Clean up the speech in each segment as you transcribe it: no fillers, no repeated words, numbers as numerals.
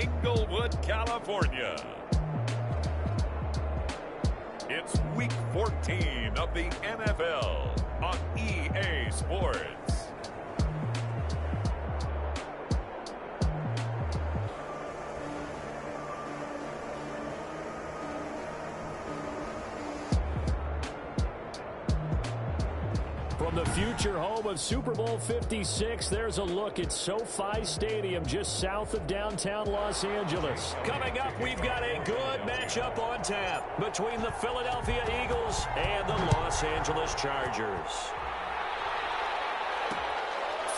Inglewood, California. It's Week 14 of the NFL on EA Sports. From the future home of Super Bowl 56, there's a look at SoFi Stadium just south of downtown Los Angeles. Coming up, we've got a good matchup on tap between the Philadelphia Eagles and the Los Angeles Chargers.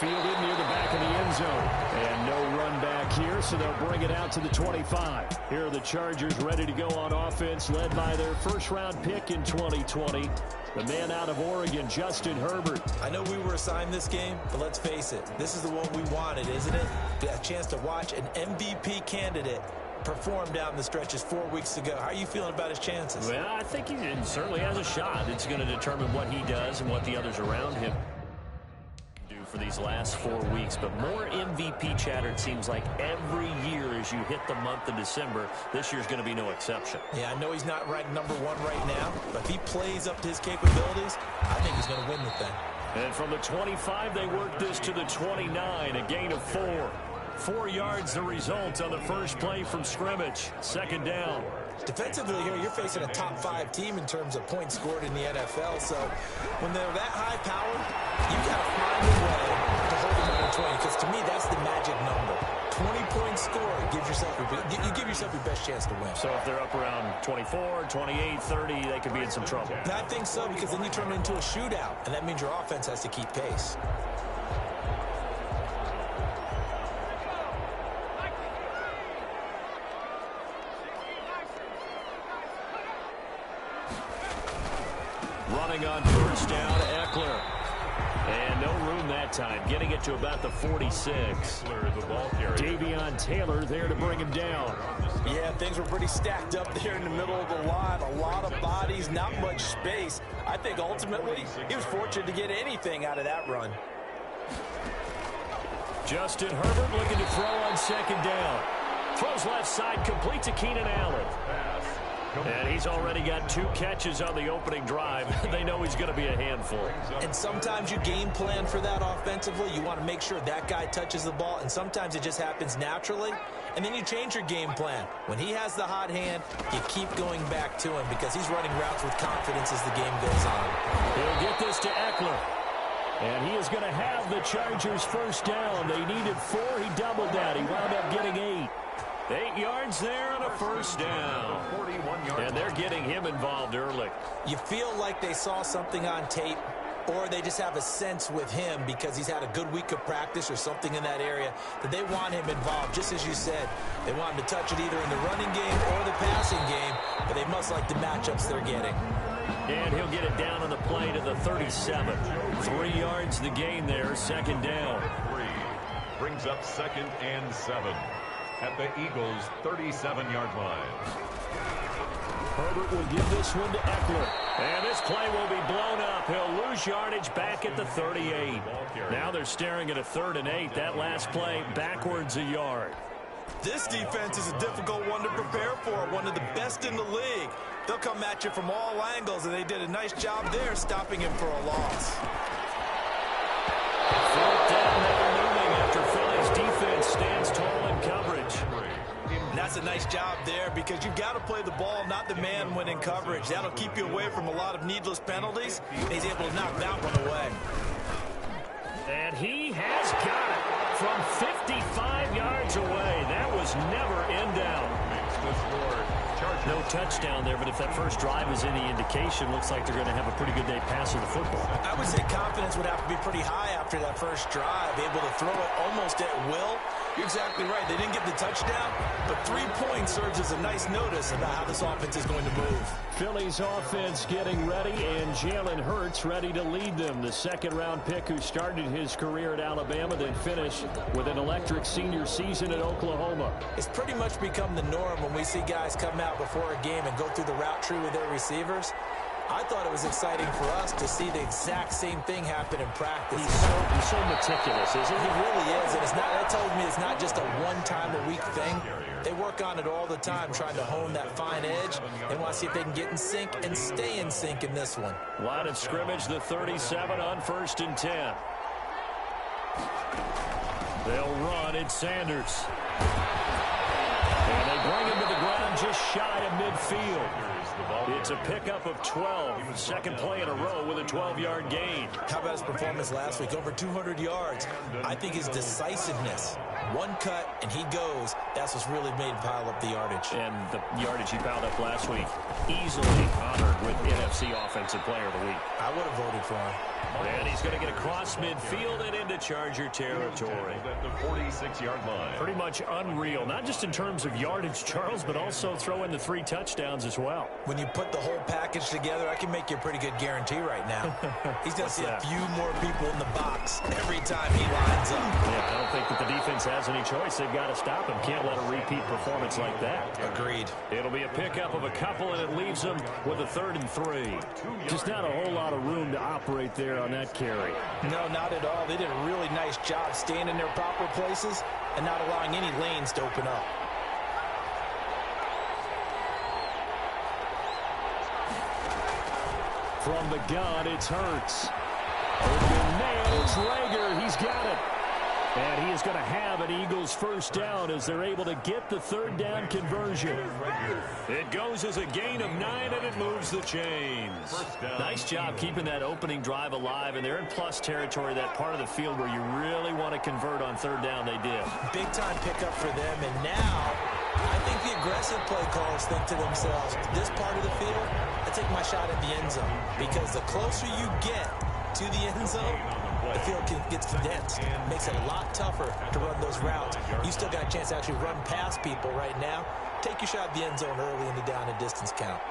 Fielded near the back of the end zone. And no run back here, so they'll bring it out to the 25. Here are the Chargers ready to go on offense, led by their first-round pick in 2020. The man out of Oregon, Justin Herbert. I know we were assigned this game, but let's face it. This is the one we wanted, isn't it? A chance to watch an MVP candidate perform down the stretches 4 weeks ago. How are you feeling about his chances? Well, I think he certainly has a shot. It's going to determine what he does and what the others around him do for these last 4 weeks. But more MVP chatter, it seems like, every year as you hit the month of December. This year's going to be no exception. Yeah, I know he's not ranked number 1 right now, but if he plays up to his capabilities, I think he's going to win the thing. And from the 25, they work this to the 29, a gain of 4. 4 yards the result on the first play from scrimmage. Second down. Defensively here, you're facing a top 5 team in terms of points scored in the NFL. So when they're that high powered, you've got to find a way to hold them under 20. Because to me, that's the magic number. 20-point score gives yourself you give yourself your best chance to win. So if they're up around 24, 28, 30, they could be in some trouble. I think so, because then you turn it into a shootout, and that means your offense has to keep pace. Running on first down, Eckler. And no room that time, getting it to about the 46. Davion Taylor there to bring him down. Yeah, things were pretty stacked up there in the middle of the line. A lot of bodies, not much space. I think ultimately he was fortunate to get anything out of that run. Justin Herbert looking to throw on second down. Throws left side, complete to Keenan Allen. And he's already got 2 catches on the opening drive. They know he's going to be a handful. And sometimes you game plan for that offensively. You want to make sure that guy touches the ball, and sometimes it just happens naturally. And then you change your game plan. When he has the hot hand, you keep going back to him because he's running routes with confidence as the game goes on. He'll get this to Eckler. And he is going to have the Chargers first down. They needed 4. He doubled that. He wound up getting 8. 8 yards there on a first down. And they're getting him involved early. You feel like they saw something on tape, or they just have a sense with him because he's had a good week of practice or something in that area that they want him involved. Just as you said, they want him to touch it either in the running game or the passing game, but they must like the matchups they're getting. And he'll get it down on the play to the 37. 3 yards the gain there, second down. 3 brings up 2nd and 7 at the Eagles' 37-yard line. Herbert will give this one to Eckler. And this play will be blown up. He'll lose yardage back at the 38. Now they're staring at a 3rd and 8. That last play backwards a yard. This defense is a difficult one to prepare for, one of the best in the league. They'll come at you from all angles, and they did a nice job there stopping him for a loss. 4th down, they're moving after Philly's defense stands tall in coverage. And that's a nice job there because you've got to play the ball, not the man when in coverage. That'll keep you away from a lot of needless penalties. And he's able to knock that one away. And he has got it from 55 yards away. That was never in doubt. No touchdown there, but if that first drive is any indication, looks like they're going to have a pretty good day passing the football. I would say confidence would have to be pretty high after that first drive, able to throw it almost at will. You're exactly right. They didn't get the touchdown, but 3 points serves as a nice notice about how this offense is going to move. Philly's offense getting ready, and Jalen Hurts ready to lead them. The 2nd-round pick who started his career at Alabama, then finished with an electric senior season at Oklahoma. It's pretty much become the norm when we see guys come out before a game and go through the route tree with their receivers. I thought it was exciting for us to see the exact same thing happen in practice. He's so meticulous, isn't he? He really is, and that tells me it's not just a one-time-a-week thing. They work on it all the time, trying to hone that fine edge. They want to see if they can get in sync and stay in sync in this one. Line of scrimmage, the 37 on 1st and 10. They'll run. It's Sanders. And they bring him to the ground just shy of midfield. It's a pickup of 12. Second play in a row with a 12-yard gain. How about his performance last week? Over 200 yards. I think his decisiveness. One cut, and he goes. That's what's really made him pile up the yardage. And the yardage he piled up last week, easily honored with NFC Offensive Player of the Week. I would have voted for him. And he's going to get across midfield and into Charger territory. At the 46-yard line. Pretty much unreal, not just in terms of yardage, Charles, but also throw in the 3 touchdowns as well. When you put the whole package together, I can make you a pretty good guarantee right now. He's going to see a few more people in the box every time he lines up. Yeah, I don't think that the defense has any choice. They've got to stop him. Can't let a repeat performance like that. Agreed. It'll be a pickup of a couple, and it leaves them with a 3rd and 3. Just not a whole lot of room to operate there on that carry. No, not at all. They did a really nice job staying in their proper places and not allowing any lanes to open up. From the gun, it's Hurts. Open man, it's Rager. He's got it. And he is going to have an Eagles first down as they're able to get the 3rd down conversion. It goes as a gain of 9, and it moves the chains. Nice job keeping that opening drive alive, and they're in plus territory, that part of the field where you really want to convert on 3rd down. They did. Big-time pickup for them, and now I think the aggressive play callers think to themselves, this part of the field, I take my shot at the end zone, because the closer you get to the end zone, the field gets condensed. It makes it a lot tougher to run those routes. You still got a chance to actually run past people right now. Take your shot at the end zone early in the down and distance count.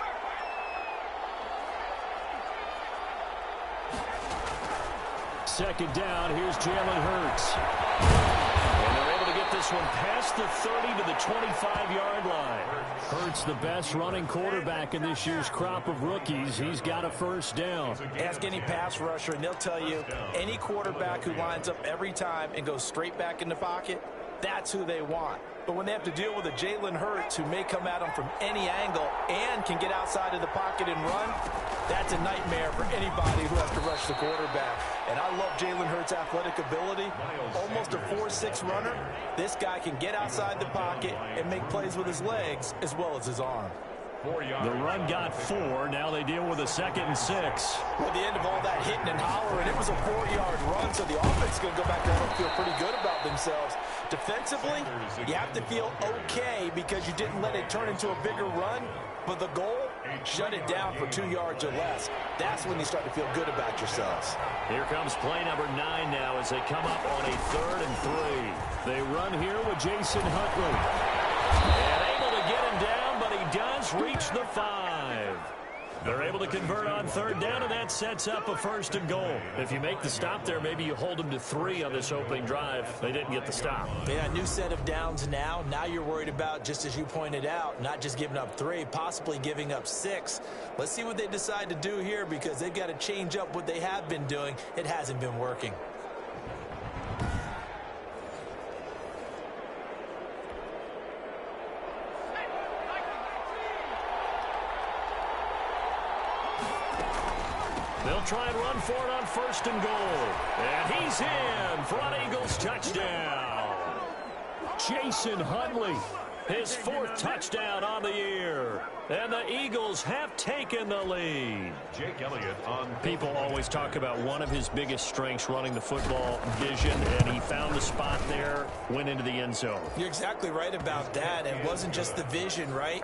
Second down, here's Jalen Hurts. And they're able to get this one past the 30 to the 25-yard line. Hurts, the best running quarterback in this year's crop of rookies. He's got a first down. Ask any pass rusher, and they'll tell you any quarterback who lines up every time and goes straight back in the pocket, that's who they want. But when they have to deal with a Jalen Hurts who may come at them from any angle and can get outside of the pocket and run, that's a nightmare for anybody who has to rush the quarterback. And I love Jalen Hurts' athletic ability. Almost a 4.6 runner. This guy can get outside the pocket and make plays with his legs as well as his arm. The run got 4. Now they deal with a 2nd and 6. At the end of all that hitting and hollering, it was a 4-yard run, so the offense is going to go back there and feel pretty good about themselves. Defensively, you have to feel okay because you didn't let it turn into a bigger run, but the goal, shut it down for 2 yards or less. That's when you start to feel good about yourselves. Here comes play number 9 now as they come up on a 3rd and 3. They run here with Jason Huntley. And able to get him down, but he does reach the 5. They're able to convert on 3rd down, and that sets up a 1st and goal. If you make the stop there, maybe you hold them to 3 on this opening drive. They didn't get the stop. Yeah, new set of downs now. Now you're worried about, just as you pointed out, not just giving up 3, possibly giving up 6. Let's see what they decide to do here because they've got to change up what they have been doing. It hasn't been working. They'll try and run for it on 1st and goal. And he's in for an Eagles touchdown. Jason Huntley, his 4th touchdown on the year. And the Eagles have taken the lead. Jake Elliott on. People always talk about one of his biggest strengths, running the football, vision, and he found the spot there, went into the end zone. You're exactly right about that. It wasn't just the vision, right?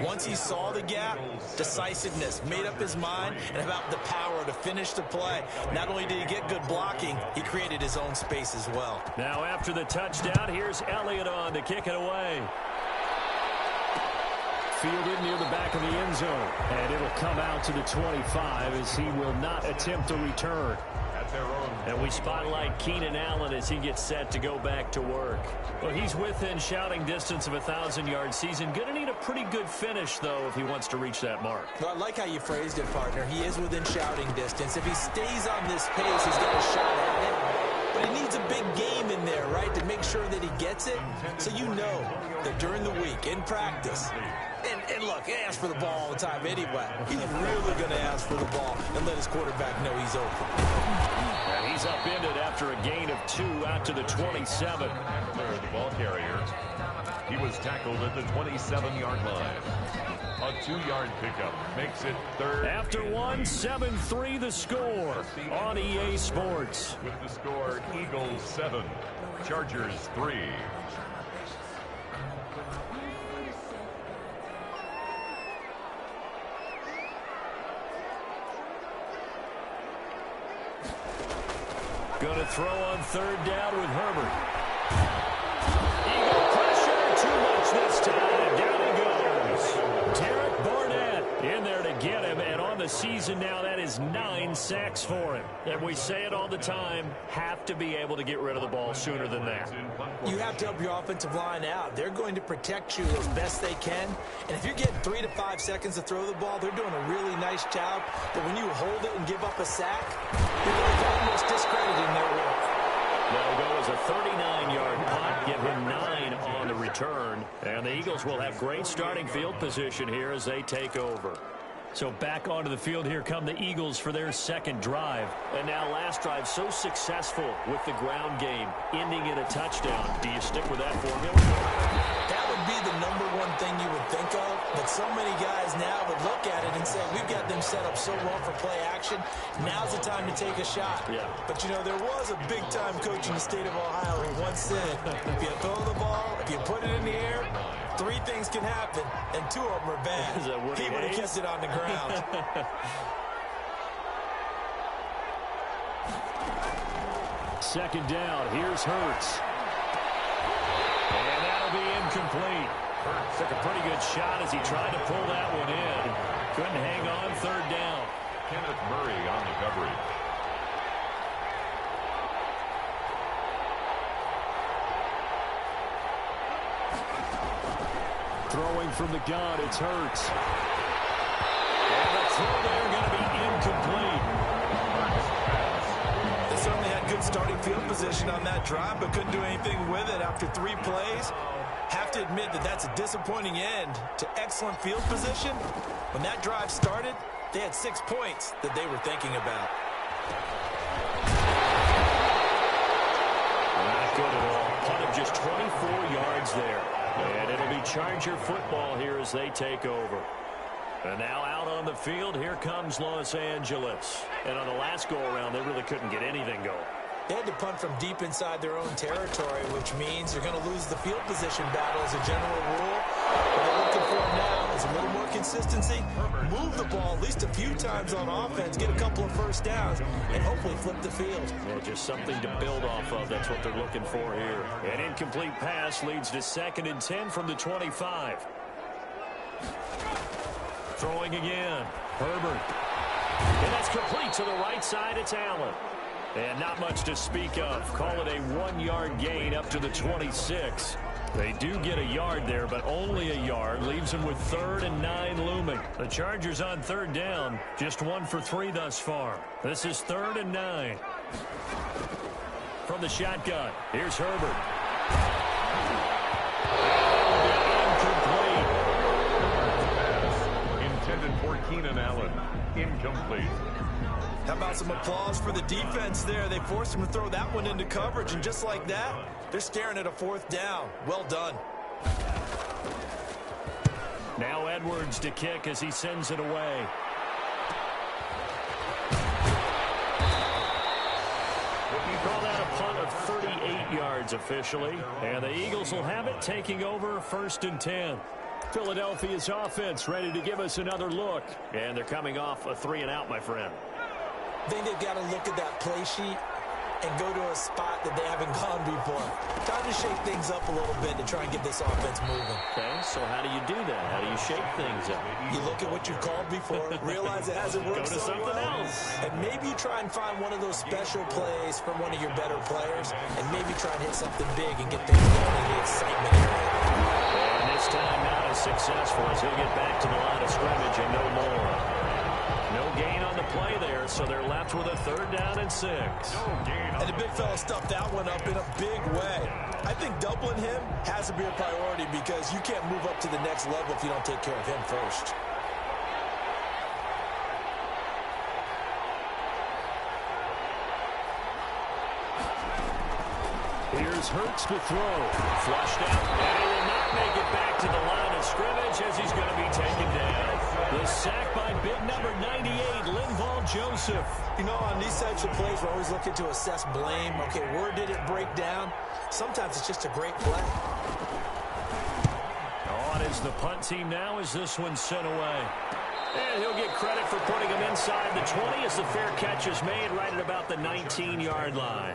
Once he saw the gap, decisiveness, made up his mind, and about the power to finish the play. Not only did he get good blocking, he created his own space as well. Now after the touchdown, here's Elliott on to kick it away. Fielded near the back of the end zone, and it'll come out to the 25 as he will not attempt a return. And we spotlight Keenan Allen as he gets set to go back to work. Well, he's within shouting distance of a 1,000-yard season. Going to need a pretty good finish, though, if he wants to reach that mark. Well, I like how you phrased it, partner. He is within shouting distance. If he stays on this pace, he's got a shot at it. But he needs a big game in there, right, to make sure that he gets it. So you know that during the week, in practice, and look, he asks for the ball all the time anyway. He's really going to ask for the ball and let his quarterback know he's open. And he's upended after a gain of 2 out to the 27. The ball carrier. He was tackled at the 27-yard line. A 2-yard pickup makes it third. After 1, 7-3 the score on EA Sports. With the score, Eagles 7, Chargers 3. Going to throw on 3rd down with Herbert. Eagle pressure, too much this time. Down he goes. Derek Barnett in there to get him, and on the season now, that is 9 sacks for him. And we say it all the time, have to be able to get rid of the ball sooner than that. You have to help your offensive line out. They're going to protect you as best they can. And if you're getting 3 to 5 seconds to throw the ball, they're doing a really nice job. But when you hold it and give up a sack, you're going to almost discrediting their work. That'll go as a 39-yard punt, give him 9 on the return. And the Eagles will have great starting field position here as they take over. So back onto the field, here come the Eagles for their second drive. And now last drive so successful with the ground game, ending in a touchdown. Do you stick with that formula? That would be the #1 thing you would think of, but so many guys now would look at it and say, we've got them set up so well for play action. Now's the time to take a shot. Yeah. But, you know, there was a big-time coach in the state of Ohio who once said, if you throw the ball, if you put it in the air, 3 things can happen, and 2 of them are bad. He would have kept it on the ground. Second down, here's Hurts. And that'll be incomplete. Hurts took a pretty good shot as he tried to pull that one in. Couldn't hang on, 3rd down. Kenneth Murray on the coverage. Throwing from the gun, it's Hurts. And the throw there going to be incomplete. They certainly had good starting field position on that drive, but couldn't do anything with it after 3 plays. Have to admit that that's a disappointing end to excellent field position. When that drive started, they had 6 points that they were thinking about. Not good at all. Punt of just 24 yards there. And it'll be Charger football here as they take over. And now out on the field, here comes Los Angeles. And on the last go-around, they really couldn't get anything going. They had to punt from deep inside their own territory, which means they're going to lose the field position battle as a general rule. What they're looking for now is a little more consistency, move the ball at least a few times on offense, get a couple of first downs, and hopefully flip the field. Yeah, just something to build off of. That's what they're looking for here. An incomplete pass leads to 2nd and 10 from the 25. Throwing again. Herbert. And that's complete to the right side. It's Allen. And not much to speak of. Call it a 1-yard gain up to the 26. They do get a yard there, but only a yard. Leaves them with 3rd and 9 looming. The Chargers on 3rd down. Just 1 for 3 thus far. This is 3rd and 9. From the shotgun, here's Herbert. Incomplete. Intended for Keenan Allen. Incomplete. How about some applause for the defense there? They forced him to throw that one into coverage, and just like that, they're staring at a 4th down. Well done. Now Edwards to kick as he sends it away. You call that a punt of 38 yards officially, and the Eagles will have it taking over 1st and 10. Philadelphia's offense ready to give us another look, and they're coming off a 3-and-out, my friend. I think they've got to look at that play sheet and go to a spot that they haven't gone before. Time to shake things up a little bit to try and get this offense moving. Okay, so how do you do that? How do you shake things up? You look at what you've called before, realize it hasn't worked so well, and maybe you try and find one of those special plays from one of your better players, and maybe try and hit something big and get things going in the excitement area. And this time not as successful as he'll get back to the line of scrimmage and no more. No gain on the play there, so they're left with a 3rd down and 6. And the big fella stuffed that one up in a big way. I think doubling him has to be a priority because you can't move up to the next level if you don't take care of him first. Here's Hurts to throw. Flushed out, and he will not make it back to the line of scrimmage as he's going to be taken down. The sack by big number 98, Linval Joseph. You know, on these types of plays, we're always looking to assess blame. Okay, where did it break down? Sometimes it's just a great play. On is the punt team now as this one's sent away. And he'll get credit for putting him inside the 20 as the fair catch is made right at about the 19-yard line.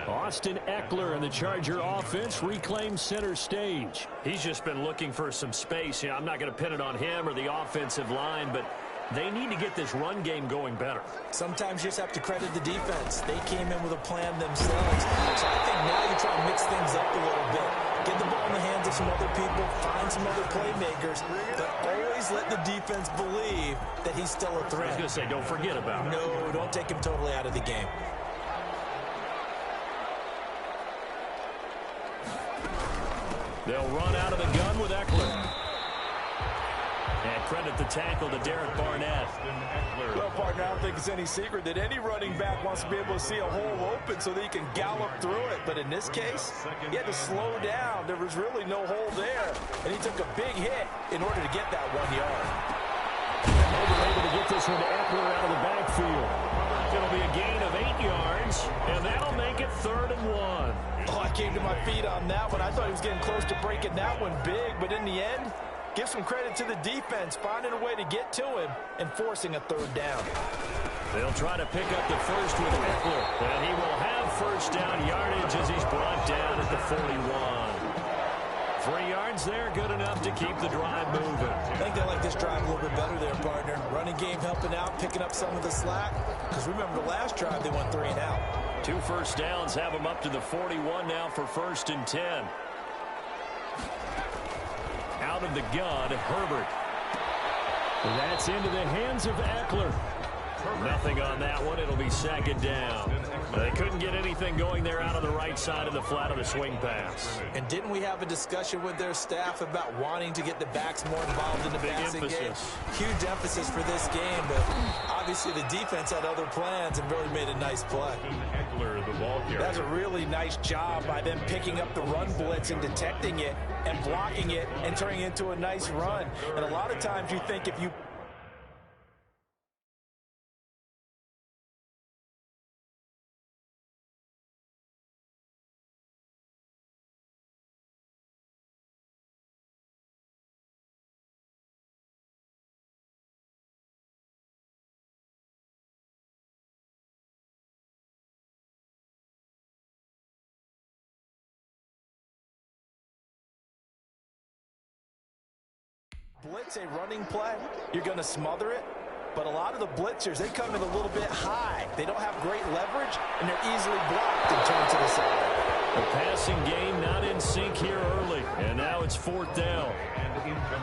Austin Eckler and the Charger offense reclaims center stage. He's just been looking for some space. I'm not going to pin it on him or the offensive line, but they need to get this run game going better. Sometimes you just have to credit the defense. They came in with a plan themselves. So I think now you try and mix things up a little bit. Get the ball in the hands of some other people, find some other playmakers, but always let the defense believe that he's still a threat. I was going to say, don't forget about it. No, don't take him totally out of the game. They'll run out of the gun with Eckler. And credit the tackle to Derek Barnett. Well, partner, I don't think it's any secret that any running back wants to be able to see a hole open so that he can gallop through it. But in this case, he had to slow down. There was really no hole there. And he took a big hit in order to get that 1 yard. And they're able to get this one to Eckler out of the backfield. It'll be a gain of 8 yards, and that'll make it 3rd and 1. Oh, I came to my feet on that one. I thought he was getting close to breaking that one big, but in the end, give some credit to the defense, finding a way to get to him and forcing a 3rd down. They'll try to pick up the first with Eckler, and he will have 1st down yardage as he's brought down at the 41. 3 yards there, good enough to keep the drive moving. I think they like this drive a little bit better there, partner. Running game helping out, picking up some of the slack. Because remember the last drive, they went 3 and out. 2 first downs have them up to the 41 now for 1st and 10. Out of the gun, Herbert. That's into the hands of Eckler. Nothing on that one. It'll be 2nd down. They couldn't get anything going there out on the right side of the flat of the swing pass. And didn't we have a discussion with their staff about wanting to get the backs more involved in the passing game? Huge emphasis for this game, but obviously the defense had other plans and really made a nice play. That's a really nice job by them picking up the run blitz and detecting it and blocking it and turning it into a nice run. And a lot of times you think if you blitz a running play, you're going to smother it. But a lot of the blitzers, they come in a little bit high. They don't have great leverage, and they're easily blocked and turned to the side. The passing game not in sync here early, and now it's 4th down.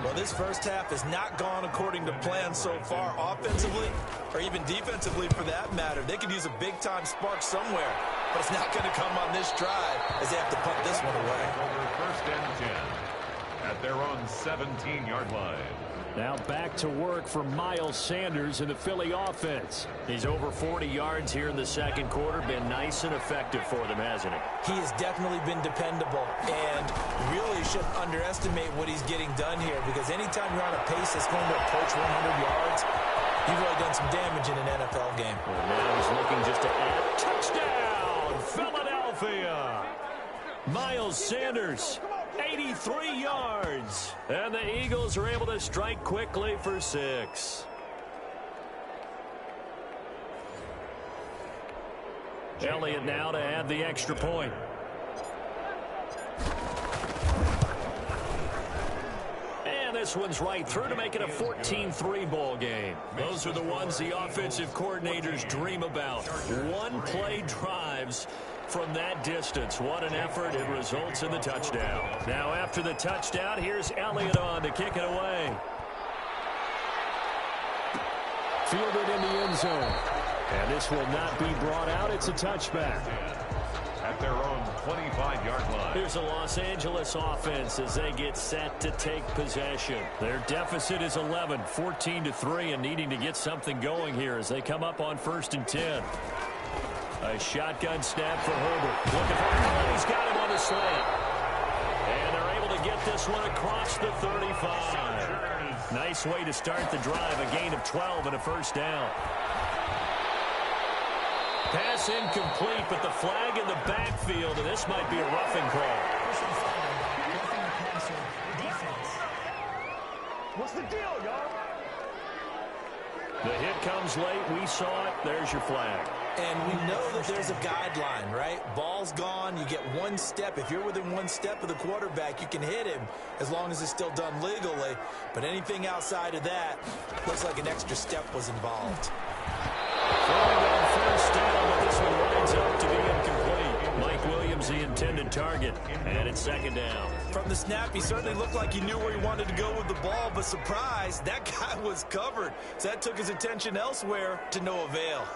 Well, this first half has not gone according to plan so far offensively, or even defensively for that matter. They could use a big-time spark somewhere, but it's not going to come on this drive as they have to punt this one away. 1st and 10 at their own 17-yard line. Now back to work for Miles Sanders in the Philly offense. He's over 40 yards here in the 2nd quarter. Been nice and effective for them, hasn't he? He has definitely been dependable, and really shouldn't underestimate what he's getting done here, because anytime you're on a pace that's going to approach 100 yards, you've really done some damage in an NFL game. Well, now he's looking just to add touchdown, Philadelphia. Miles Sanders, 83 yards. And the Eagles are able to strike quickly for 6. Elliott now to add the extra point. And this one's right through to make it a 14-3 ball game. Those are the ones the offensive coordinators dream about. One-play drives from that distance. What an effort. It results in the touchdown. Now after the touchdown, here's Elliott on to kick it away. Fielded in the end zone. And this will not be brought out. It's a touchback. At their own 25-yard line. Here's a Los Angeles offense as they get set to take possession. Their deficit is 11, 14-3, and needing to get something going here as they come up on 1st and 10. A shotgun snap for Herbert. Looking for Allen. He's got him on the slant. And they're able to get this one across the 35. Nice way to start the drive. A gain of 12 and a first down. Pass incomplete, but the flag in the backfield, and this might be a roughing call. What's the deal, y'all? The hit comes late. We saw it. There's your flag. And we know that there's a guideline, right? Ball's gone. You get one step. If you're within one step of the quarterback, you can hit him as long as it's still done legally. But anything outside of that, looks like an extra step was involved. Throwing on first down, but this one winds up to be incomplete. Mike Williams, the intended target, and it's second down. From the snap, he certainly looked like he knew where he wanted to go with the ball, but surprise, that guy was covered. So that took his attention elsewhere to no avail.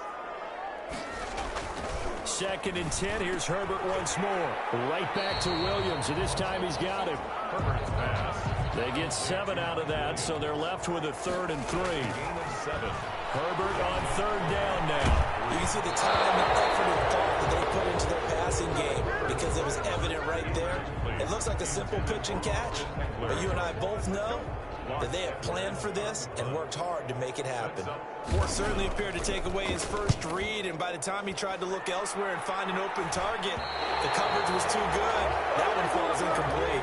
2nd and 10. Here's Herbert once more. Right back to Williams, and this time he's got him. Herbert's pass. They get 7 out of that, so they're left with a 3rd and 3. Gain of 7. Herbert on 3rd down now. You can see the time and effort and thought that they put into their passing game because it was evident right there. It looks like a simple pitch and catch, but you and I both know that they have planned for this and worked hard to make it happen. Ford certainly appeared to take away his first read, and by the time he tried to look elsewhere and find an open target, the coverage was too good. That one falls incomplete.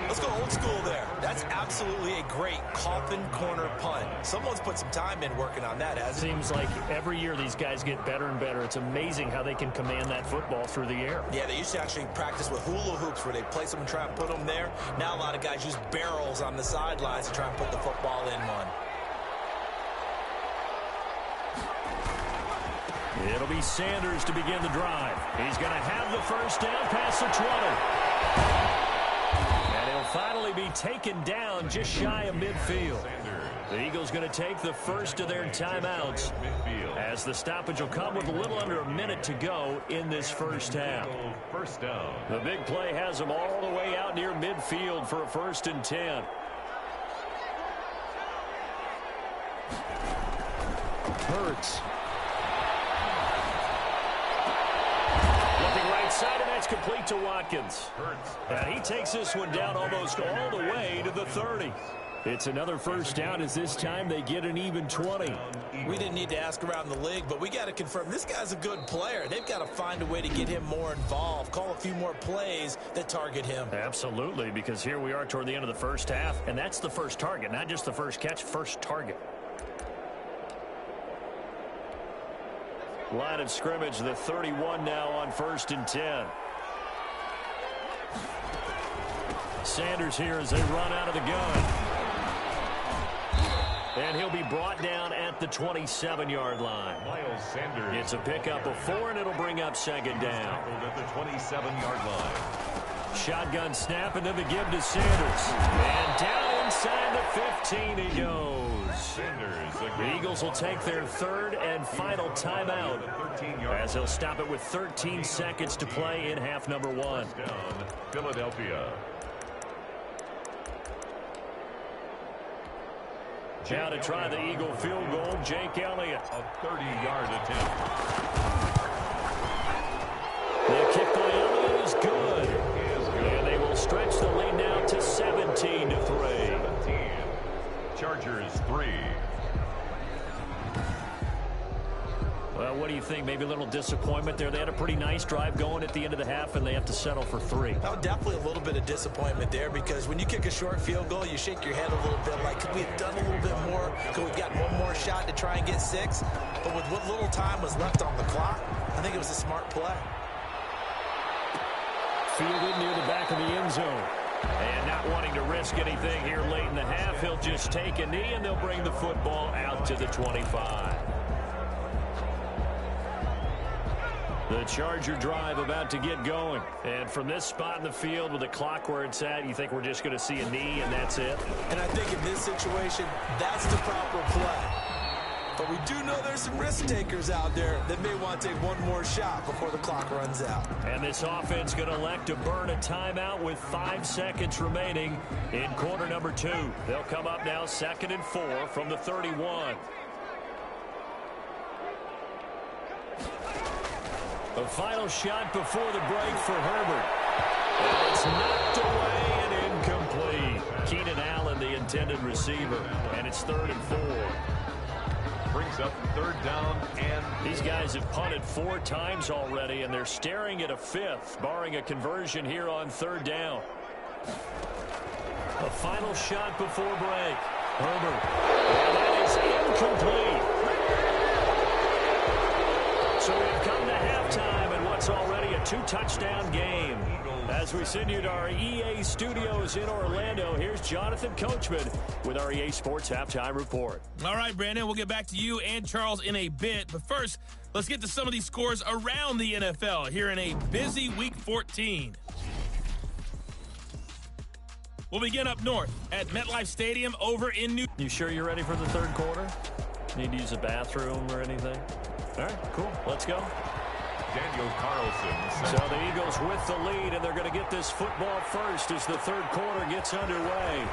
Let's go old school there. That's absolutely a great coffin corner punt. Someone's put some time in working on that, hasn't it? Seems like every year these guys get better and better. It's amazing how they can command that football through the air. Yeah, they used to actually practice with hula hoops where they place them and try and put them there. Now a lot of guys use barrels on the sidelines to try and put the football in one. It'll be Sanders to begin the drive. He's going to have the first down past the 20. And he'll finally be taken down just shy of midfield. The Eagles going to take the first of their timeouts as the stoppage will come with a little under a minute to go in this first half. First down. The big play has them all the way out near midfield for a 1st and 10. Hurts. Looking right side, and that's complete to Watkins. And he takes this one down almost all the way to the 30. It's another first down as this time they get an even 20. We didn't need to ask around the league, but we got to confirm this guy's a good player. They've got to find a way to get him more involved, call a few more plays that target him. Absolutely, because here we are toward the end of the first half, and that's the first target, not just the first catch, first target. Line of scrimmage, the 31 now on 1st and 10. Sanders here as they run out of the gun. And he'll be brought down at the 27-yard line. Miles Sanders. It's a pickup of 4, and it'll bring up 2nd down. Tackled at the 27-yard line. Shotgun snap, and then the give to Sanders. And down inside the 15 he goes. The Eagles will take their 3rd and final timeout as they'll stop it with 13 seconds to play in half number 1. Down, Philadelphia. Now to try the Eagle field goal, Jake Elliott. A 30-yard attempt. The kick by Elliott is good. And they will stretch the lead now to 17-3. 17. Chargers 3. Well, what do you think? Maybe a little disappointment there. They had a pretty nice drive going at the end of the half, and they have to settle for 3. Oh, definitely a little bit of disappointment there because when you kick a short field goal, you shake your head a little bit like, could we have done a little bit more? Could we have gotten one more shot to try and get 6? But with what little time was left on the clock, I think it was a smart play. Fielded near the back of the end zone. And not wanting to risk anything here late in the half, he'll just take a knee, and they'll bring the football out to the 25. The Charger drive about to get going. And from this spot in the field with the clock where it's at, you think we're just going to see a knee and that's it? And I think in this situation, that's the proper play. But we do know there's some risk takers out there that may want to take one more shot before the clock runs out. And this offense going to elect to burn a timeout with 5 seconds remaining in quarter number 2. They'll come up now 2nd and 4 from the 31. The final shot before the break for Herbert. And it's knocked away and incomplete. Keenan Allen, the intended receiver. And it's 3rd and 4. Brings up 3rd down, and these guys have punted 4 times already, and they're staring at a 5th, barring a conversion here on 3rd down. The final shot before break. Herbert. And that is incomplete. So we've come to halftime in what's already a 2-touchdown game. As we send you to our EA studios in Orlando, here's Jonathan Coachman with our EA Sports Halftime Report. All right, Brandon, we'll get back to you and Charles in a bit. But first, let's get to some of these scores around the NFL here in a busy Week 14. We'll begin up north at MetLife Stadium over in New York. You sure you're ready for the 3rd quarter? Need to use a bathroom or anything? All right, cool. Let's go. Daniel Carlson. So the Eagles with the lead, and they're going to get this football first as the 3rd quarter gets underway.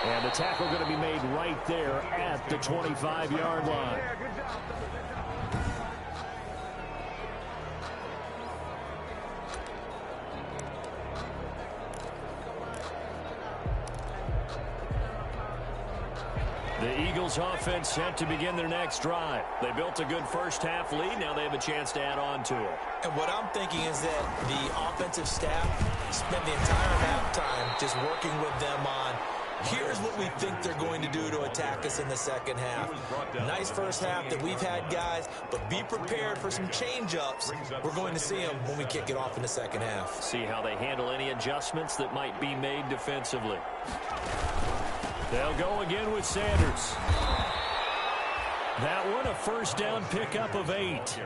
And the tackle going to be made right there at the 25-yard line. The Eagles offense set to begin their next drive. They built a good first-half lead. Now they have a chance to add on to it. And what I'm thinking is that the offensive staff spent the entire halftime just working with them on, here's what we think they're going to do to attack us in the second half. Nice first half that we've had, guys, but be prepared for some change-ups. We're going to see them when we kick it off in the second half. See how they handle any adjustments that might be made defensively. They'll go again with Sanders. That one, a first down pickup of 8.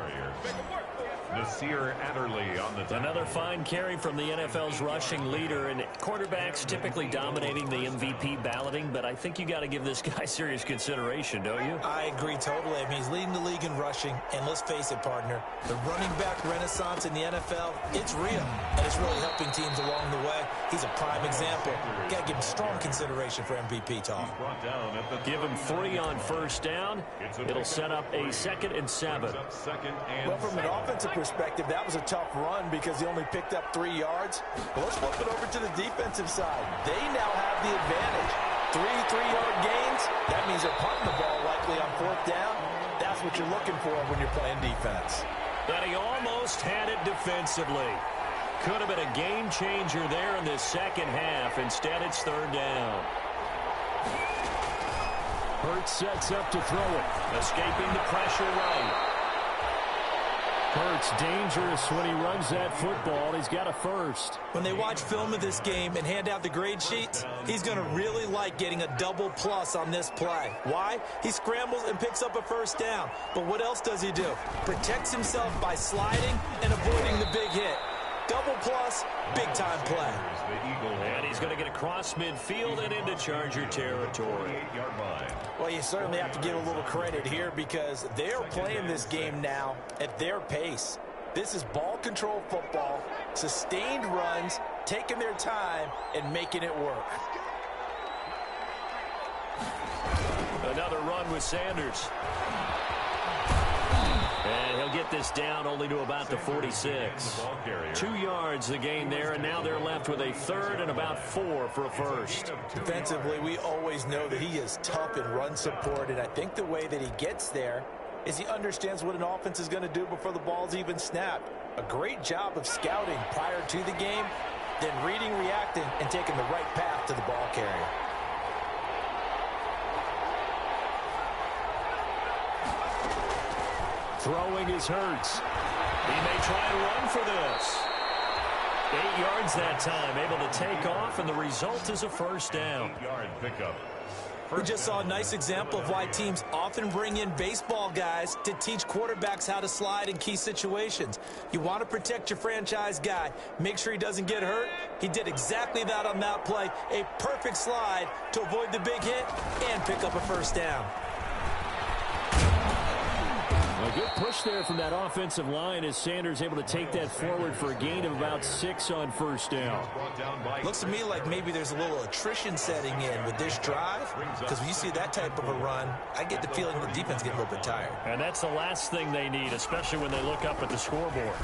Nasir Adderley on the tackle. Another fine carry from the NFL's rushing leader, and quarterbacks typically dominating the MVP balloting, but I think you got to give this guy serious consideration, don't you? I agree totally. I mean, he's leading the league in rushing, and let's face it, partner, the running back renaissance in the NFL, it's real, and it's really helping teams along the way. He's a prime example. Got to give him strong consideration for MVP talk. Give him 3 on first down. It'll set up a 2nd and 7. Well, from an offensive perspective, that was a tough run because he only picked up 3 yards. But let's flip it over to the defensive side. They now have the advantage. 3 3-yard gains. That means they're punting the ball likely on 4th down. That's what you're looking for when you're playing defense. But he almost had it defensively. Could have been a game changer there in the second half. Instead, it's 3rd down. Hurts sets up to throw it. Escaping the pressure right. Hurts dangerous when he runs that football. He's got a first. When they watch film of this game and hand out the grade sheets, he's going to really like getting a double plus on this play. Why? He scrambles and picks up a first down. But what else does he do? Protects himself by sliding and avoiding the big hit. Double plus, big-time play. And he's going to get across midfield and into Charger territory. Well, you certainly have to give a little credit here because they're playing this game now at their pace. This is ball control football, sustained runs, taking their time, and making it work. Another run with Sanders. And he'll get this down only to about the 46. 2 yards the gain there, and now they're left with a 3rd and about 4 for a first. Defensively, we always know that he is tough in run support, and I think the way that he gets there is he understands what an offense is going to do before the ball's even snapped. A great job of scouting prior to the game, then reading, reacting, and taking the right path to the ball carrier. Throwing is Hurts. He may try and run for this. 8 yards that time, able to take off, and the result is a first down. 8-yard pickup. We just saw a nice example of why teams often bring in baseball guys to teach quarterbacks how to slide in key situations. You want to protect your franchise guy. Make sure he doesn't get hurt. He did exactly that on that play. A perfect slide to avoid the big hit and pick up a first down. A good push there from that offensive line as Sanders able to take that forward for a gain of about 6 on first down. Looks to me like maybe there's a little attrition setting in with this drive, because when you see that type of a run, I get the feeling the defense getting a little bit tired. And that's the last thing they need, especially when they look up at the scoreboard.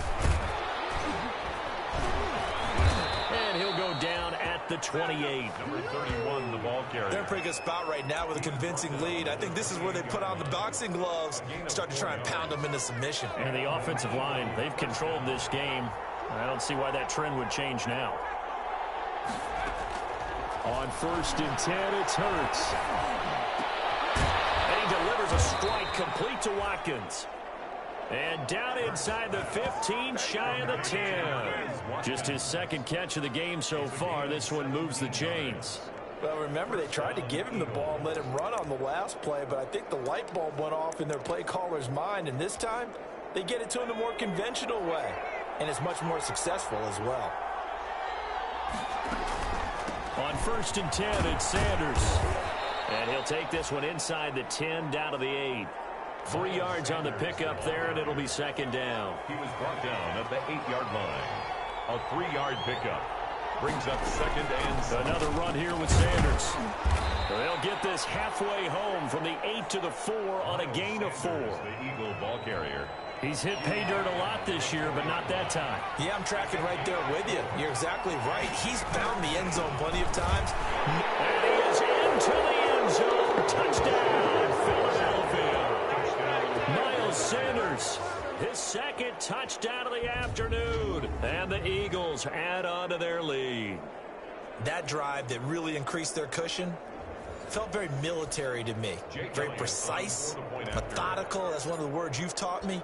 And he'll go down at the 28. Number 31, the ball carrier. They're in a pretty good spot right now with a convincing lead. I think this is where they put on the boxing gloves, start to try and pound them into submission. And the offensive line, they've controlled this game. I don't see why that trend would change now. On 1st and 10, it's Hurts. And he delivers a strike complete to Watkins. And down inside the 15, shy of the 10. Just his second catch of the game so far. This one moves the chains. Well, remember, they tried to give him the ball and let him run on the last play, but I think the light bulb went off in their play caller's mind, and this time they get it to him the more conventional way, and it's much more successful as well. On 1st and 10, it's Sanders. And he'll take this one inside the 10, down to the 8. 3 yards on the pickup there, and it'll be second down. He was brought down at the 8-yard line. A 3-yard pickup brings up second and 7. Another run here with Sanders. They'll get this halfway home from the 8 to the 4 on a gain of 4. The Eagle ball carrier. He's hit pay dirt a lot this year, but not that time. Yeah, I'm tracking right there with you. You're exactly right. He's found the end zone plenty of times. And he is into the end zone. Touchdown, Philadelphia. Miles Sanders, his second touchdown of the afternoon. And the Eagles add on to their lead. That drive that really increased their cushion felt very military to me. Very precise, methodical. That's one of the words you've taught me.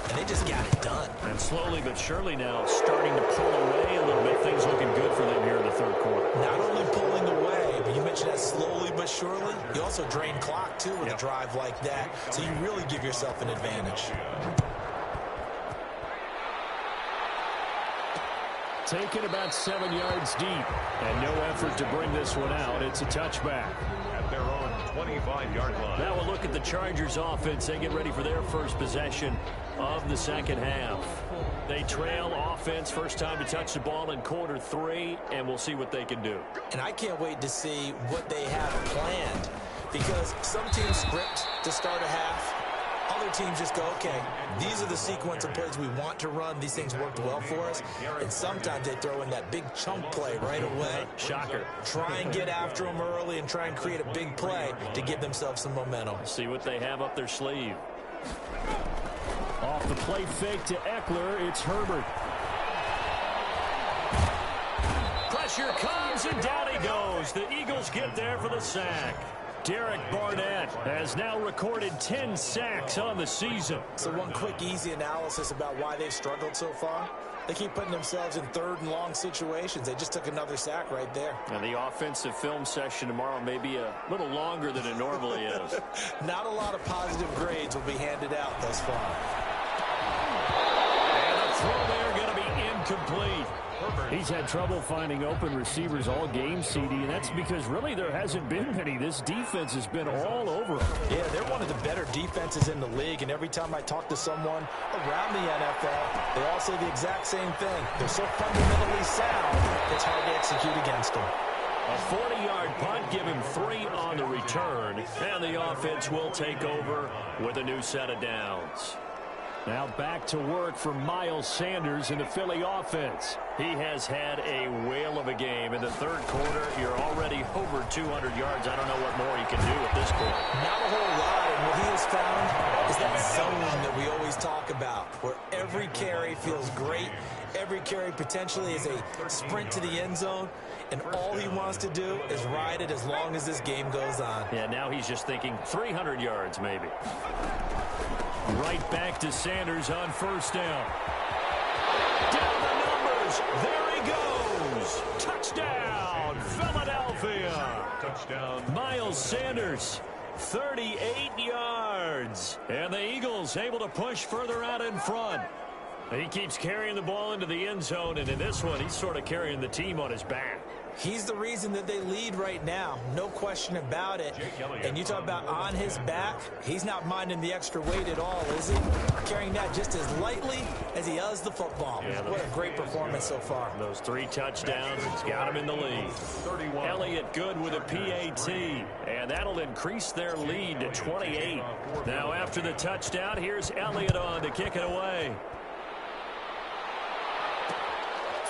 And they just got it done. And slowly but surely now starting to pull away a little bit. Things looking good for them here in the third quarter. Not only pulling away, but you mentioned that slowly but surely. You also drain clock, too, with a drive like that. So you really give yourself an advantage. Taken about 7 yards deep. And no effort to bring this one out. It's a touchback. At their own 25-yard line. Now we'll look at the Chargers offense. They get ready for their first possession of the second half. They trail offense, first time to touch the ball in quarter 3, and we'll see what they can do. And I can't wait to see what they have planned, because some teams script to start a half. Other teams just go, okay, these are the sequence of plays we want to run. These things worked well for us. And sometimes they throw in that big chunk play right away. Shocker. Try and get after them early and try and create a big play to give themselves some momentum. See what they have up their sleeve. Off the play fake to Eckler, it's Herbert. Pressure comes, and down he goes. The Eagles get there for the sack. Derek Barnett has now recorded 10 sacks on the season. So one quick, easy analysis about why they've struggled so far. They keep putting themselves in third and long situations. They just took another sack right there. And the offensive film session tomorrow may be a little longer than it normally is. Not a lot of positive grades will be handed out thus far. And the throw there going to be incomplete. He's had trouble finding open receivers all game, CD, and that's because really there hasn't been many. This defense has been all over him. Yeah, they're one of the better defenses in the league, and every time I talk to someone around the NFL, they all say the exact same thing. They're so fundamentally sound, it's hard to execute against them. A 40-yard punt, give him 3 on the return, and the offense will take over with a new set of downs. Now back to work for Miles Sanders in the Philly offense. He has had a whale of a game. In the third quarter, you're already over 200 yards. I don't know what more he can do at this point. Not a whole lot, and what he has found is that zone that we always talk about, where every carry feels great. Every carry potentially is a sprint to the end zone, and all he wants to do is ride it as long as this game goes on. Yeah, now he's just thinking 300 yards maybe. Right back to Sanders on first down. Down the numbers. There he goes. Touchdown, Philadelphia. Touchdown. Miles Sanders, 38 yards. And the Eagles able to push further out in front. He keeps carrying the ball into the end zone, and in this one, he's sort of carrying the team on his back. He's the reason that they lead right now. No question about it. And you talk about on his back, he's not minding the extra weight at all, is he? Carrying that just as lightly as he does the football. Yeah, what a great performance so far. Those 3 touchdowns, it's got him in the lead. Elliott good with a PAT, and that'll increase their lead to 28. Now after the touchdown, here's Elliott on to kick it away.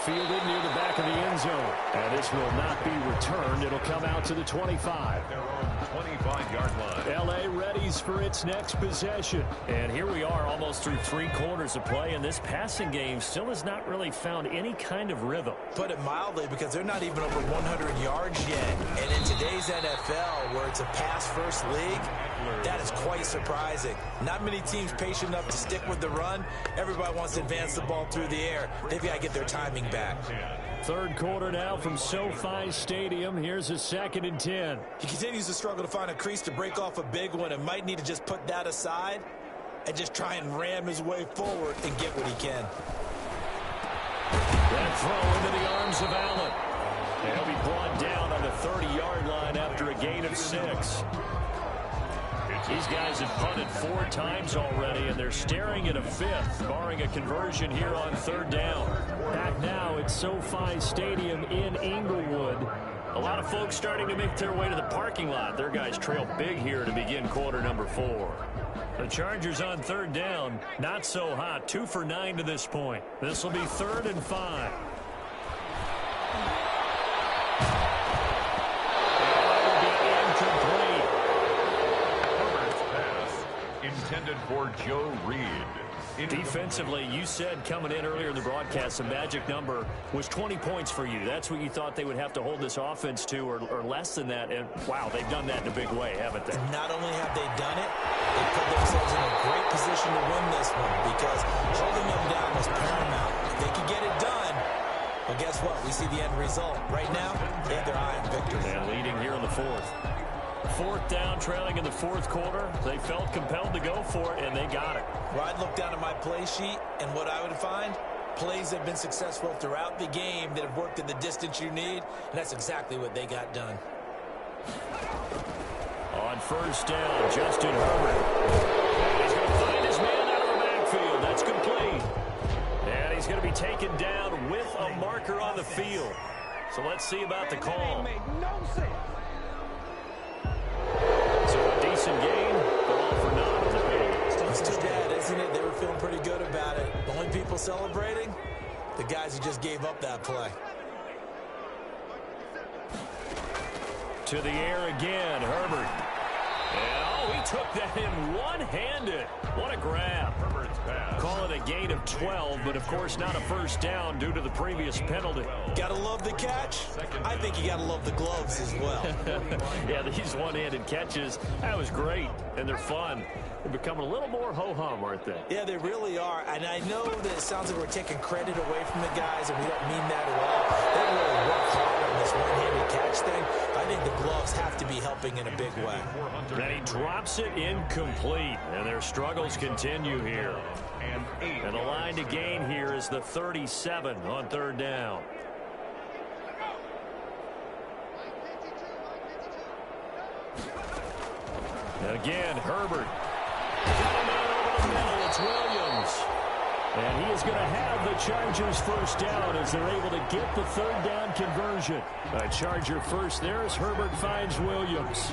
Fielded near the back of the end zone. And this will not be returned. It'll come out to the 25. Their own 25-yard line. L.A. readies for its next possession. And here we are almost through 3 quarters of play, and this passing game still has not really found any kind of rhythm. Put it mildly, because they're not even over 100 yards yet. And in today's NFL, where it's a pass-first league, that is quite surprising. Not many teams patient enough to stick with the run. Everybody wants to advance the ball through the air. They've got to get their timing back. Third quarter now from SoFi Stadium. Here's a 2nd and 10. He continues to struggle to find a crease to break off a big one, and might need to just put that aside and just try and ram his way forward and get what he can. That throw into the arms of Allen. And he'll be brought down on the 30-yard line after a gain of 6. These guys have punted 4 times already, and they're staring at a 5th, barring a conversion here on 3rd down. Back now at SoFi Stadium in Inglewood. A lot of folks starting to make their way to the parking lot. Their guys trail big here to begin quarter number 4. The Chargers on 3rd down, not so hot. 2 for 9 to this point. This will be 3rd and 5. Intended for Joe Reed. Defensively, you said coming in earlier in the broadcast, the magic number was 20 points for you. That's what you thought they would have to hold this offense to, or less than that. And, wow, they've done that in a big way, haven't they? Not only have they done it, they put themselves in a great position to win this one, because holding them down was paramount. If they could get it done, well, guess what? We see the end result. Right now, they have their eye on victory. And leading here in the 4th. 4th down, trailing in the 4th quarter. They felt compelled to go for it, and they got it. Well, I'd look down at my play sheet, and what I would find, plays have been successful throughout the game that have worked in the distance you need, and that's exactly what they got done. On 1st down, Justin Herbert. He's going to find his man out of the backfield. That's complete. And he's going to be taken down with a marker on the field. So let's see about the call. So a decent gain, but all for naught. It's too bad, isn't it? They were feeling pretty good about it. The only people celebrating, the guys who just gave up that play. To the air again, Herbert. And, oh, he took that in one-handed. What a grab. Call it a gain of 12, but of course not a 1st down due to the previous penalty. Gotta love the catch. I think you gotta love the gloves as well. Yeah, these one-handed catches, that was great, and they're fun. They're becoming a little more ho-hum, aren't they? Yeah, they really are. And I know that it sounds like we're taking credit away from the guys, and we don't mean that at all. They really work hard on this one-handed catch thing. I think the gloves have to be helping in a big way. And he drops it incomplete, and their struggles continue here. And the line to gain here is the 37 on 3rd down. And again, Herbert. Got a man over the middle. It's Williams. And he is going to have the Chargers 1st down as they're able to get the 3rd down conversion. A Charger first there as Herbert finds Williams.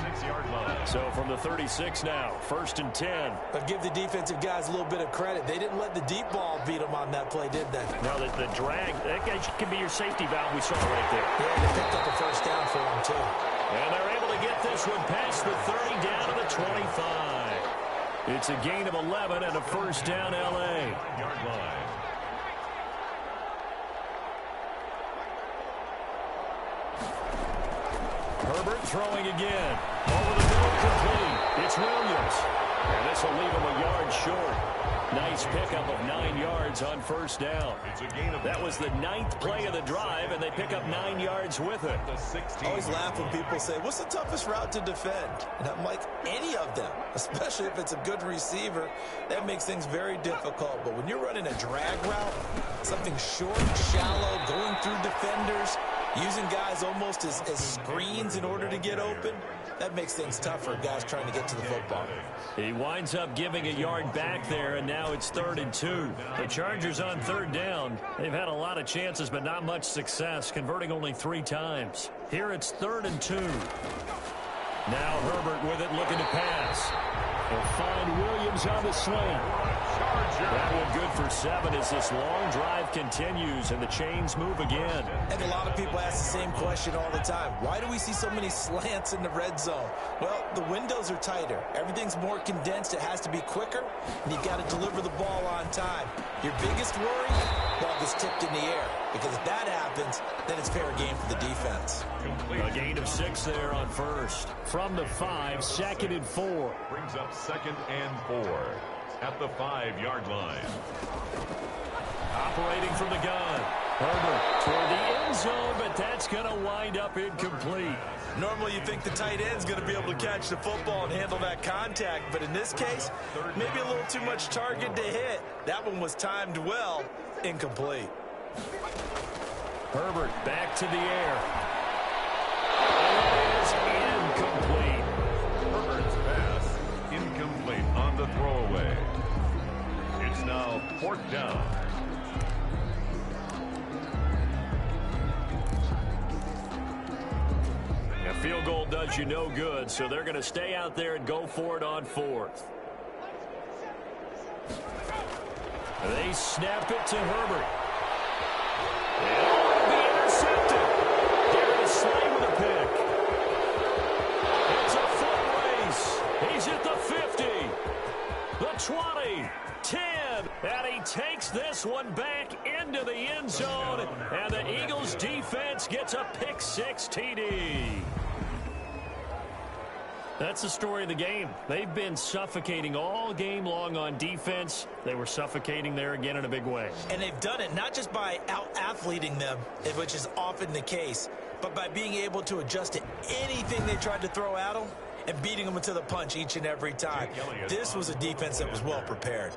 So from the 36 now, 1st and 10. But give the defensive guys a little bit of credit. They didn't let the deep ball beat them on that play, did they? Now the drag, that could be your safety valve we saw right there. Yeah, they picked up a 1st down for them, too. And they're able to get this one past the 30 down to the 25. It's a gain of 11 and a 1st down L.A. Yard line. Herbert throwing again. Over the middle, complete. It's Williams. And this will leave him a yard short. Nice pickup of 9 yards on first down. That was the 9th play of the drive, and they pick up 9 yards with it. I always laugh when people say, what's the toughest route to defend? And I'm like, any of them, especially if it's a good receiver. That makes things very difficult. But when you're running a drag route, something short, shallow, going through defenders, using guys almost as screens in order to get open, that makes things tough for guys trying to get to the football. He winds up giving a yard back there, and now it's 3rd and 2. The Chargers on 3rd down. They've had a lot of chances, but not much success, converting only 3 times. Here it's 3rd and 2. Now Herbert with it, looking to pass. They'll find Williams on the slant. That one good for 7 as this long drive continues and the chains move again. And a lot of people ask the same question all the time. Why do we see so many slants in the red zone? Well, the windows are tighter. Everything's more condensed. It has to be quicker, and you've got to deliver the ball on time. Your biggest worry? Ball gets tipped in the air. Because if that happens, then it's fair game for the defense. A gain of 6 there on first. From the 5, 2nd and 4. Brings up 2nd and 4 at the 5-yard line. Operating from the gun. Herbert toward the end zone, but that's going to wind up incomplete. Normally you think the tight end's going to be able to catch the football and handle that contact, but in this case, maybe a little too much target to hit. That one was timed well, incomplete. Herbert back to the air. And it is incomplete. Herbert's pass incomplete on the throwaway. It's now 4th down. A field goal does you no good, so they're going to stay out there and go for it on 4th. They snap it to Herbert. And it'll be intercepted. Darren Slay with a pick. It's a foot race. He's at the 50, the 20, 10, and he takes this one back into the end zone, and the Eagles defense gets a pick 6 TD. That's the story of the game. They've been suffocating all game long on defense. They were suffocating there again in a big way. And they've done it not just by out-athleting them, which is often the case, but by being able to adjust to anything they tried to throw at them and beating them to the punch each and every time. This was a defense that was well prepared.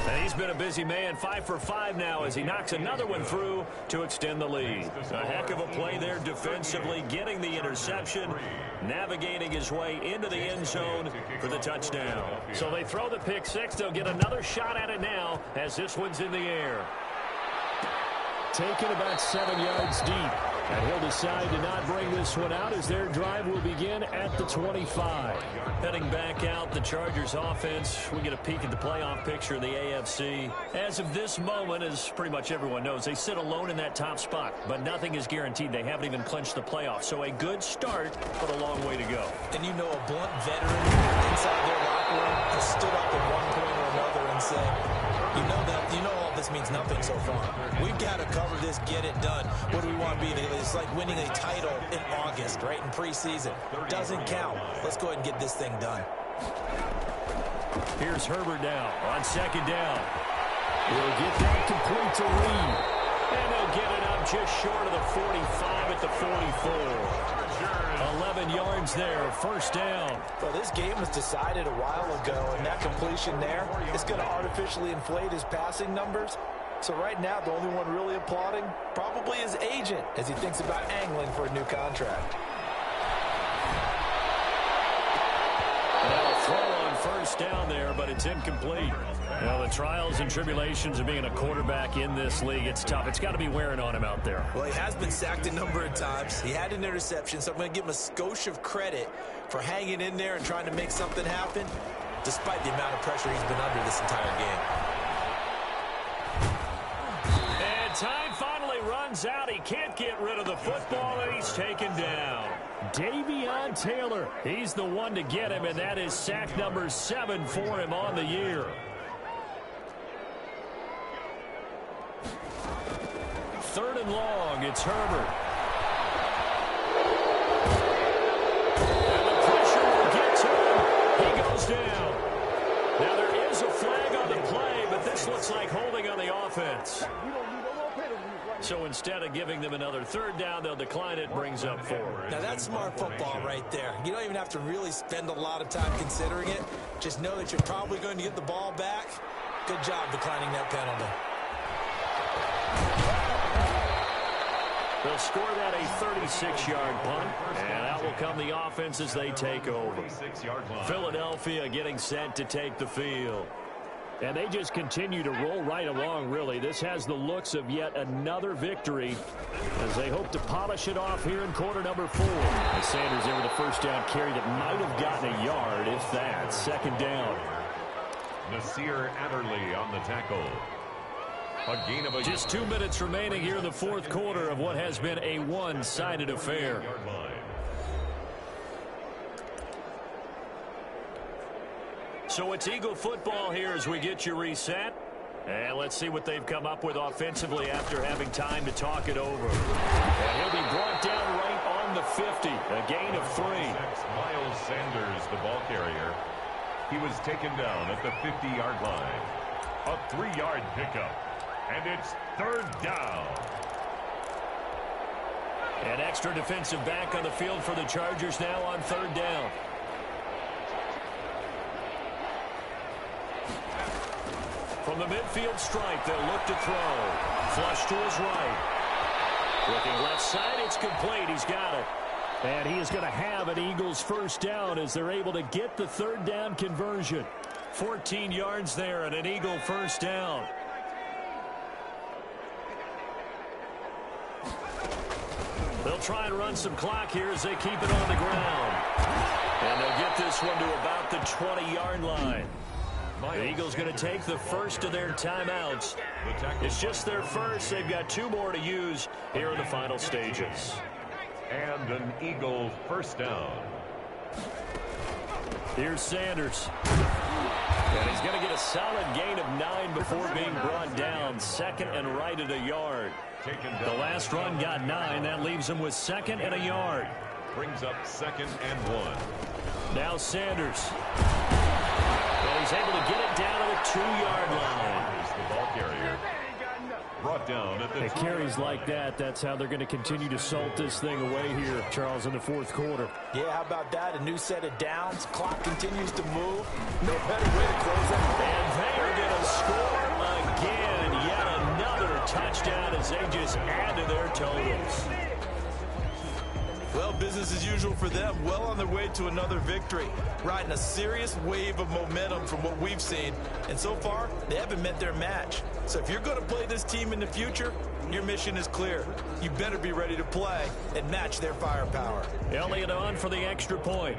And he's been a busy man, 5 for 5 now as he knocks another one through to extend the lead. A heck of a play there defensively, getting the interception, navigating his way into the end zone for the touchdown. So they throw the pick 6. They'll get another shot at it now as this one's in the air. Taken about 7 yards deep. And he'll decide to not bring this one out as their drive will begin at the 25. Heading back out, the Chargers offense. We get a peek at the playoff picture of the AFC. As of this moment, as pretty much everyone knows, they sit alone in that top spot. But nothing is guaranteed. They haven't even clinched the playoffs. So a good start, but a long way to go. And you know a blunt veteran inside their locker room has stood up at one point or another and said, you know all this means nothing so far. We've got to cover this, get it done. What do we want to be? It's like winning a title in August, right, in preseason. Doesn't count. Let's go ahead and get this thing done. Here's Herbert now on 2nd down. We'll get that complete to Reed. And they'll get it up just short of the 45 at the 44. 11 yards there, 1st down. Well, this game was decided a while ago, and that completion there is going to artificially inflate his passing numbers. So right now, the only one really applauding probably his agent as he thinks about angling for a new contract. Now a throw on 1st down there, but it's incomplete. Well, the trials and tribulations of being a quarterback in this league, it's tough. It's got to be wearing on him out there. Well, he has been sacked a number of times. He had an interception, so I'm going to give him a skosh of credit for hanging in there and trying to make something happen, despite the amount of pressure he's been under this entire game. And time finally runs out. He can't get rid of the football, and he's taken down. Davion Taylor, he's the one to get him, and that is sack number 7 for him on the year. 3rd and long, it's Herbert. And the first down. Now there is a flag on the play, but this looks like holding on the offense. So instead of giving them another third down, they'll decline it, brings up 4. Now that's smart football right there. You don't even have to really spend a lot of time considering it. Just know that you're probably going to get the ball back. Good job declining that penalty. They'll score that a 36-yard punt, and out will come the offense as they take over. Philadelphia getting set to take the field. And they just continue to roll right along, really. This has the looks of yet another victory as they hope to polish it off here in quarter number 4. And Sanders there with a first down carry that might have gotten a yard, if that. Second down. Nasir Adderley on the tackle. A gain of a Just 2 minutes remaining here in the fourth quarter of what has been a one-sided affair. So it's Eagle football here as we get you reset. And let's see what they've come up with offensively after having time to talk it over. And he'll be brought down right on the 50. A gain of 3. Miles Sanders, the ball carrier. He was taken down at the 50-yard line. A 3-yard pickup. And it's third down. An extra defensive back on the field for the Chargers now on third down. From the midfield stripe, they'll look to throw. Flush to his right. Looking left side, it's complete. He's got it. And he is going to have an Eagles first down as they're able to get the third down conversion. 14 yards there and an Eagle first down. They'll try and run some clock here as they keep it on the ground. And they'll get this one to about the 20-yard line. The Eagles going to take the first of their timeouts. It's just their first. They've got 2 more to use here in the final stages. And an Eagle first down. Here's Sanders. And he's going to get a solid gain of 9 before being brought down. Second and right at a yard. The last run got 9. That leaves him with second and a yard. Brings up second and 1. Now Sanders. And he's able to get it down to the 2-yard line. The ball carrier brought down at the carries like that. That's how they're going to continue to salt this thing away here, Charles, in the fourth quarter. Yeah, how about that? A new set of downs. Clock continues to move. No better way to close it. And they are going to score again. Yet another touchdown as they just add to their totals. Well, business as usual for them. Well on their way to another victory. Riding a serious wave of momentum from what we've seen. And so far, they haven't met their match. So if you're going to play this team in the future, your mission is clear. You better be ready to play and match their firepower. Elliott on for the extra point.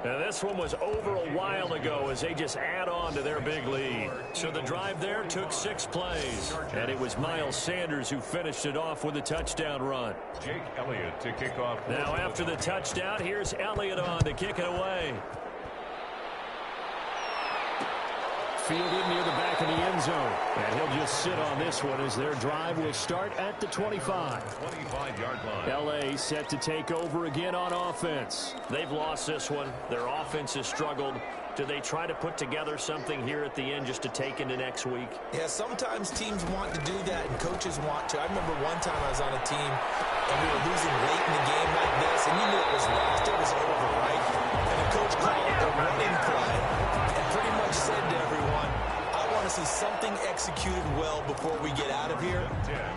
Now this one was over a while ago as they just add on to their big lead. So the drive there took 6 plays. And it was Miles Sanders who finished it off with a touchdown run. Jake Elliott to kick off. Now after the touchdown, here's Elliott on to kick it away. Fielded near the back of the end zone. And he'll just sit on this one as their drive will start at the 25. 25-yard line. L.A. set to take over again on offense. They've lost this one. Their offense has struggled. Do they try to put together something here at the end just to take into next week? Yeah, sometimes teams want to do that and coaches want to. I remember one time I was on a team and we were losing late in the game like this, and you knew it was lost. It was over, right? And the coach called a running play and pretty much said to everyone, I want to see something executed well before we get out of here.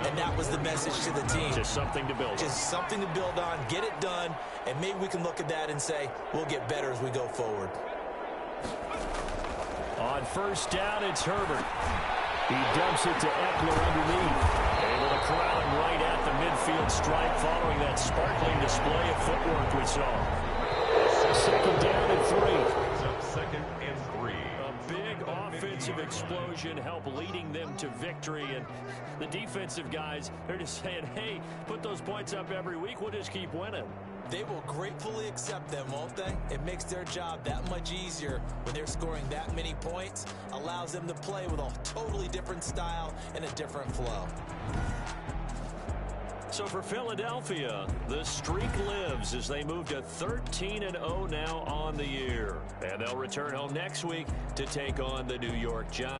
And that was the message to the team. Just something to build on. Just something to build on, get it done, and maybe we can look at that and say, we'll get better as we go forward. On first down, it's Herbert. He dumps it to Eckler underneath. Able to corral him right at the midfield stripe following that sparkling display of footwork we saw. Second down and 3. Second and 3. A big offensive explosion help leading them to victory. And the defensive guys, they're just saying, hey, put those points up every week. We'll just keep winning. They will gratefully accept them, won't they? It makes their job that much easier when they're scoring that many points. Allows them to play with a totally different style and a different flow. So for Philadelphia, the streak lives as they move to 13-0 now on the year. And they'll return home next week to take on the New York Giants.